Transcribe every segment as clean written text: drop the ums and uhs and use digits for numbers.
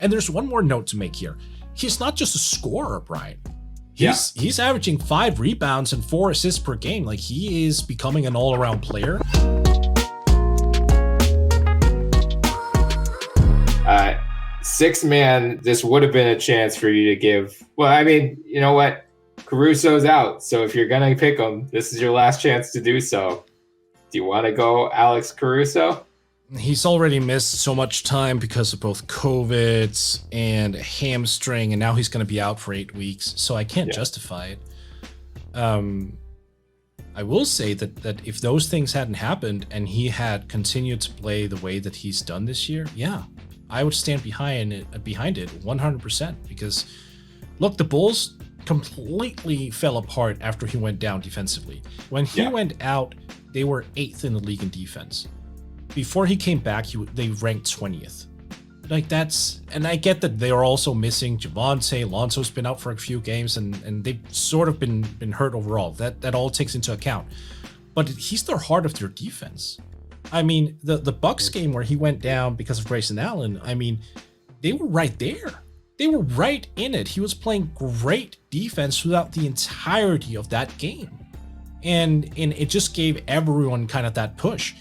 And there's one more note to make here. He's not just a scorer, Brian. He's averaging 5 rebounds and 4 assists per game. Like, he is becoming an all-around player. Six man, this would have been a chance for you to give. Well, I mean, you know what? Caruso's out. So if you're going to pick him, this is your last chance to do so. Do you want to go Alex Caruso? He's already missed so much time because of both COVID and a hamstring, and now he's going to be out for 8 weeks. So I can't justify it. I will say that if those things hadn't happened and he had continued to play the way that he's done this year, I would stand behind it 100%. Because, look, the Bulls completely fell apart after he went down defensively. When he went out, they were 8th in the league in defense. Before he came back, they ranked 20th. Like, and I get that they are also missing Javonte. Lonzo's been out for a few games, and they've sort of been hurt overall. That all takes into account. But he's the heart of their defense. I mean, the Bucks game where he went down because of Grayson Allen, I mean, they were right there. They were right in it. He was playing great defense throughout the entirety of that game. And it just gave everyone kind of that push.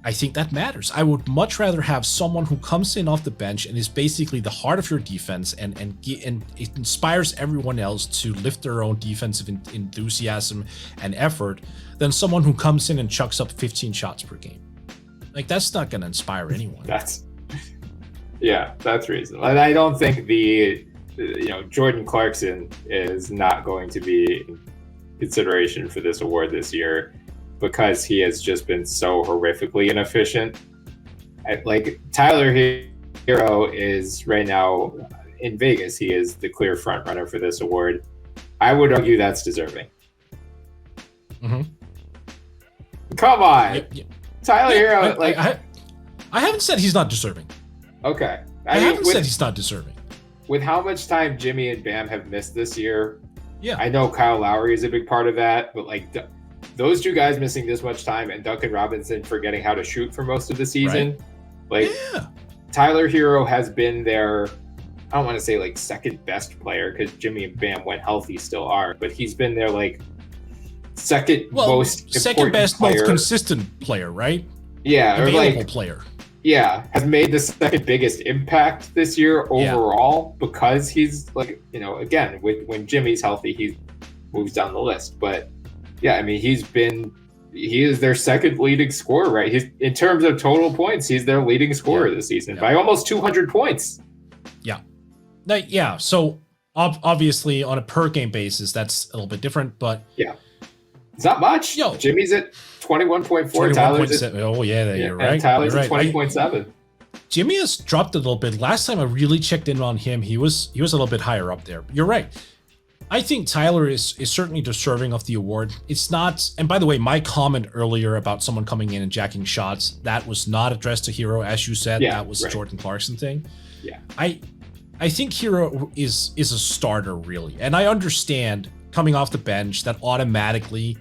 I think that matters. I would much rather have someone who comes in off the bench and is basically the heart of your defense and it inspires everyone else to lift their own defensive enthusiasm and effort than someone who comes in and chucks up 15 shots per game. Like, that's not going to inspire anyone. That's reasonable. And I don't think Jordan Clarkson is not going to be in consideration for this award this year because he has just been so horrifically inefficient. Like, Tyler Herro is right now in Vegas. He is the clear front runner for this award. I would argue that's deserving. Mm-hmm. Come on. Yep. Tyler Herro, I haven't said he's not deserving. Okay. I haven't said he's not deserving. With how much time Jimmy and Bam have missed this year, I know Kyle Lowry is a big part of that, but like those two guys missing this much time and Duncan Robinson forgetting how to shoot for most of the season, Tyler Herro has been their, I don't want to say like second best player because Jimmy and Bam, when healthy, still are, but he's been their like second best, most consistent player, right? Yeah, available player. Yeah, has made the second biggest impact this year overall because he's like, again, when Jimmy's healthy, he moves down the list. But yeah, I mean, he is their second leading scorer, right? He's, in terms of total points, he's their leading scorer this season by almost 200 points. Yeah. So obviously on a per game basis, that's a little bit different, but it's not much. Jimmy's at 21.4. Tyler's at, you're right. And Tyler's at 20.7. Jimmy has dropped a little bit. Last time I really checked in on him, he was a little bit higher up there. You're right. I think Tyler is certainly deserving of the award. It's not, and by the way, my comment earlier about someone coming in and jacking shots, that was not addressed to Herro, as you said. That was a Jordan Clarkson thing. Yeah. I think Herro is a starter, really. And I understand coming off the bench, that automatically,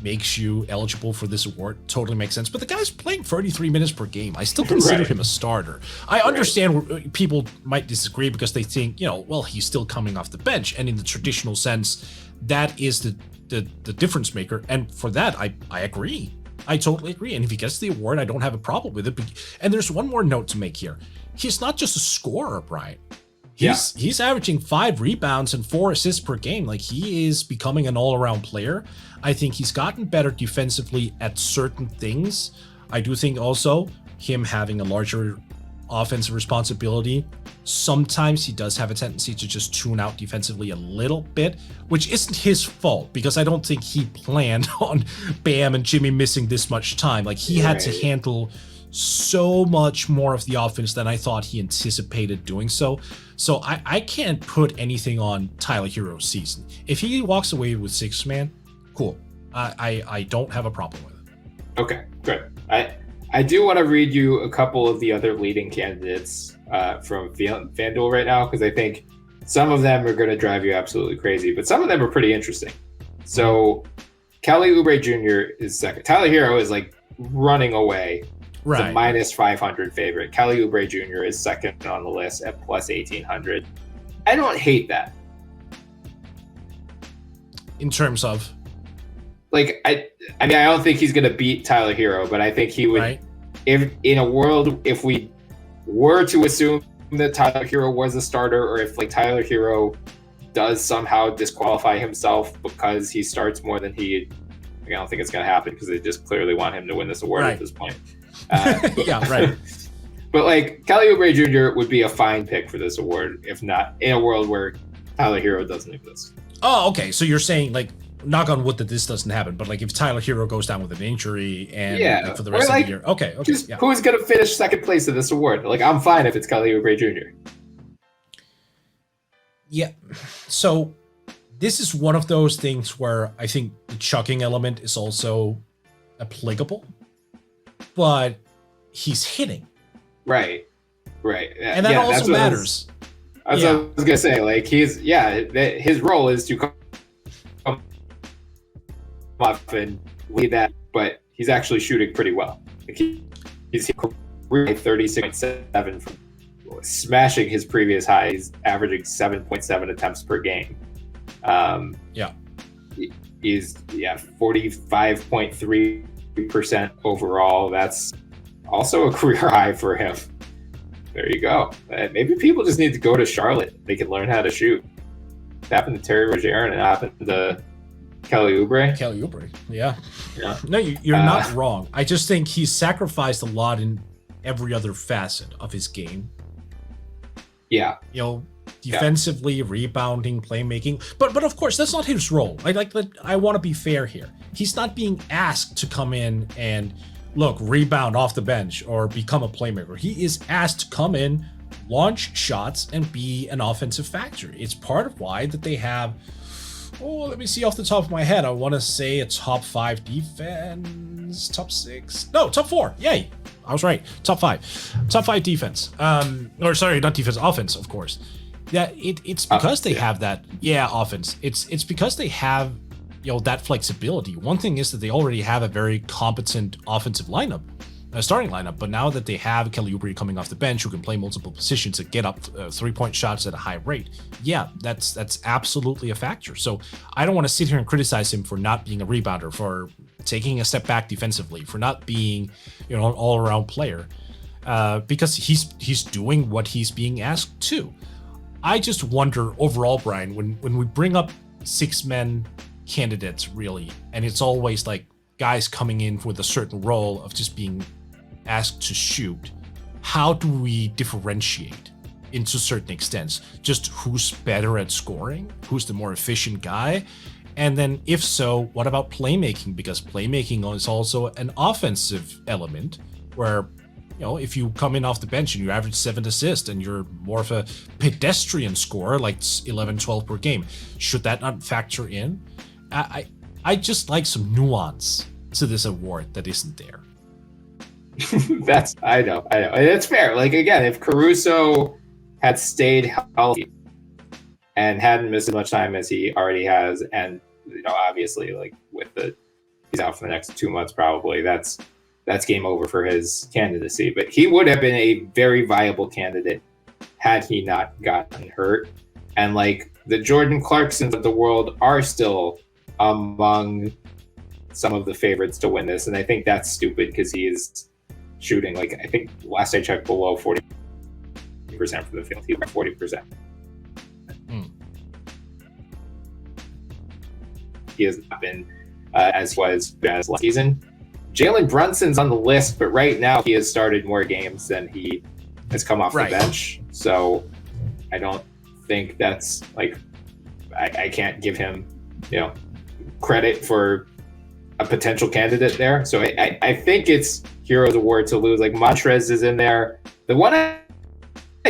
makes you eligible for this award. Totally makes sense. But the guy's playing 33 minutes per game. I still consider him a starter. I understand people might disagree because they think, he's still coming off the bench. And in the traditional sense, that is the difference maker. And for that, I agree. I totally agree. And if he gets the award, I don't have a problem with it. And there's one more note to make here. He's not just a scorer, Brian. He's averaging 5 rebounds and 4 assists per game. Like, he is becoming an all-around player. I think he's gotten better defensively at certain things. I do think also him having a larger offensive responsibility, sometimes he does have a tendency to just tune out defensively a little bit, which isn't his fault because I don't think he planned on Bam and Jimmy missing this much time. Like, he had to handle so much more of the offense than I thought he anticipated doing so. So I can't put anything on Tyler Herro's season. If he walks away with 6 man, cool. I don't have a problem with it. Okay, good. I do want to read you a couple of the other leading candidates from FanDuel right now because I think some of them are going to drive you absolutely crazy, but some of them are pretty interesting. So Kelly Oubre Jr. is second. Tyler Herro is like running away a minus 500 favorite. Kelly Oubre Jr. is second on the list at plus 1,800. I don't hate that. In terms of? Like, I mean, I don't think he's going to beat Tyler Herro, but I think he would. Right. If in a world, if we were to assume that Tyler Herro was a starter, or if like Tyler Herro does somehow disqualify himself because he starts more than I don't think it's going to happen because they just clearly want him to win this award at this point. Yeah, right. But like Kelly Oubre Jr. would be a fine pick for this award, if not in a world where Tyler Herro doesn't exist. Oh, okay. So you're saying, like, knock on wood that this doesn't happen, but like if Tyler Herro goes down with an injury and like, for the rest of the year. Okay. Just who's going to finish second place in this award? Like, I'm fine if it's Kelly Oubre Jr. Yeah. So this is one of those things where I think the chucking element is also applicable, but he's hitting. Right. And that also matters. That's what I was going to say. Like, his role is to come off and lead that, but he's actually shooting pretty well. Like he's 36.7 from smashing his previous high. He's averaging 7.7 attempts per game. He's 45.3% overall. That's also a career high for him. There you go. Maybe people just need to go to Charlotte. They can learn how to shoot. It happened to Terry Rozier and it happened to Kelly Oubre. Yeah. No, you're not wrong. I just think he's sacrificed a lot in every other facet of his game. Yeah. Defensively, rebounding, playmaking. But of course, that's not his role. I want to be fair here. He's not being asked to come in and rebound off the bench or become a playmaker. He is asked to come in, launch shots, and be an offensive factor. It's part of why that they have, let me see off the top of my head. I want to say a top 5 defense, top 6. No, top 4. Yay. I was right. Top 5. Top 5 defense. Sorry, not defense, offense, of course. Yeah, it's because they have that. Yeah, offense. It's because they have that flexibility. One thing is that they already have a very competent offensive lineup, starting lineup, but now that they have Kelly Oubre coming off the bench who can play multiple positions and get up 3-point shots at a high rate, that's absolutely a factor. So I don't want to sit here and criticize him for not being a rebounder, for taking a step back defensively, for not being an all-around player, because he's doing what he's being asked to. I just wonder overall, Bryan, when we bring up 6-man candidates, really, and it's always like guys coming in with a certain role of just being asked to shoot, how do we differentiate into certain extents? Just who's better at scoring? Who's the more efficient guy? And then if so, what about playmaking? Because playmaking is also an offensive element where, if you come in off the bench and you average 7 assists and you're more of a pedestrian scorer, like 11, 12 per game, should that not factor in? I just like some nuance to this award that isn't there. I know. And it's fair. Like, again, if Caruso had stayed healthy and hadn't missed as much time as he already has, and obviously, like he's out for the next 2 months probably, that's game over for his candidacy. But he would have been a very viable candidate had he not gotten hurt. And like the Jordan Clarksons of the world are still among some of the favorites to win this, and I think that's stupid because he is shooting, like, I think last I checked, below 40% from the field. He was 40%. He has not been as was as last season. Jalen Brunson's on the list, but right now he has started more games than he has come off the bench. So I don't think that's like I can't give him credit for a potential candidate there. So I think it's Herro's award to lose. Like Montrez is in there. The one I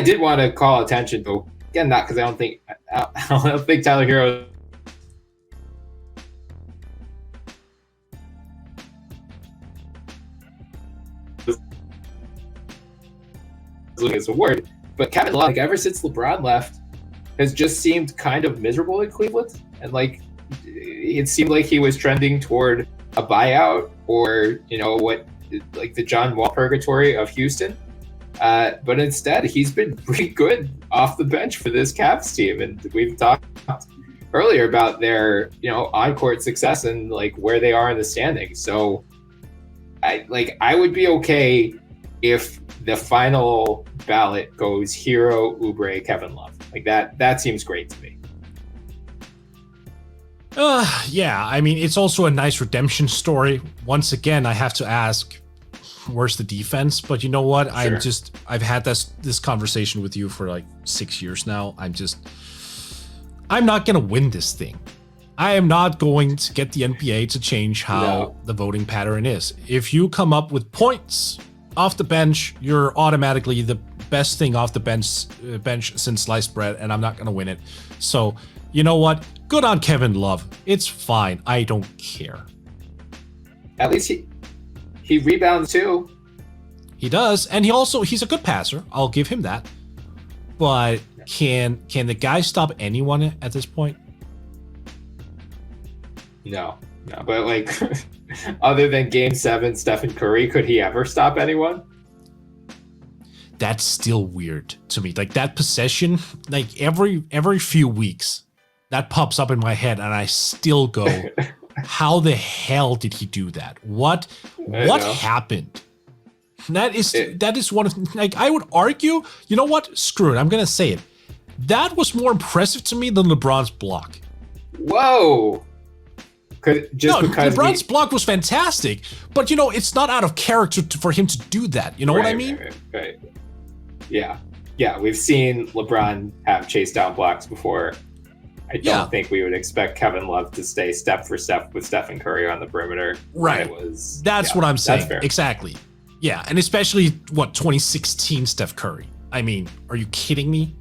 did want to call attention to, again, not because I don't think Tyler Herro his award, but Kevin Love, like, ever since LeBron left, has just seemed kind of miserable in Cleveland, and like it seemed like he was trending toward a buyout, or what like the John Wall purgatory of Houston. But instead, he's been pretty good off the bench for this Cavs team, and we've talked earlier about their on-court success and like where they are in the standings. So I would be okay if the final ballot goes Herro, Oubre, Kevin Love. Like that seems great to me. Yeah, I mean, it's also a nice redemption story. Once again, I have to ask, where's the defense? But you know what? Sure. I've had this conversation with you for like 6 years now. I'm not going to win this thing. I am not going to get the NBA to change how the voting pattern is. If you come up with points off the bench, you're automatically the best thing off the bench since sliced bread, and I'm not going to win it. So, you know what? Good on Kevin Love. It's fine. I don't care. At least he rebounds too. He does, and he's a good passer. I'll give him that. But can the guy stop anyone at this point? No. But like, other than Game 7, Stephen Curry, could he ever stop anyone? That's still weird to me. Like that possession, like every few weeks, that pops up in my head, and I still go, how the hell did he do that? What happened? That is one of, like, I would argue, you know what? Screw it. I'm gonna say it. That was more impressive to me than LeBron's block. Whoa. Because LeBron's block was fantastic, but it's not out of character for him to do that. You know what I mean? Right. Yeah. We've seen LeBron have chase down blocks before. I don't think we would expect Kevin Love to stay step for step with Stephen Curry on the perimeter. Right. That's what I'm saying. Exactly. Yeah, and especially 2016 Steph Curry. I mean, are you kidding me?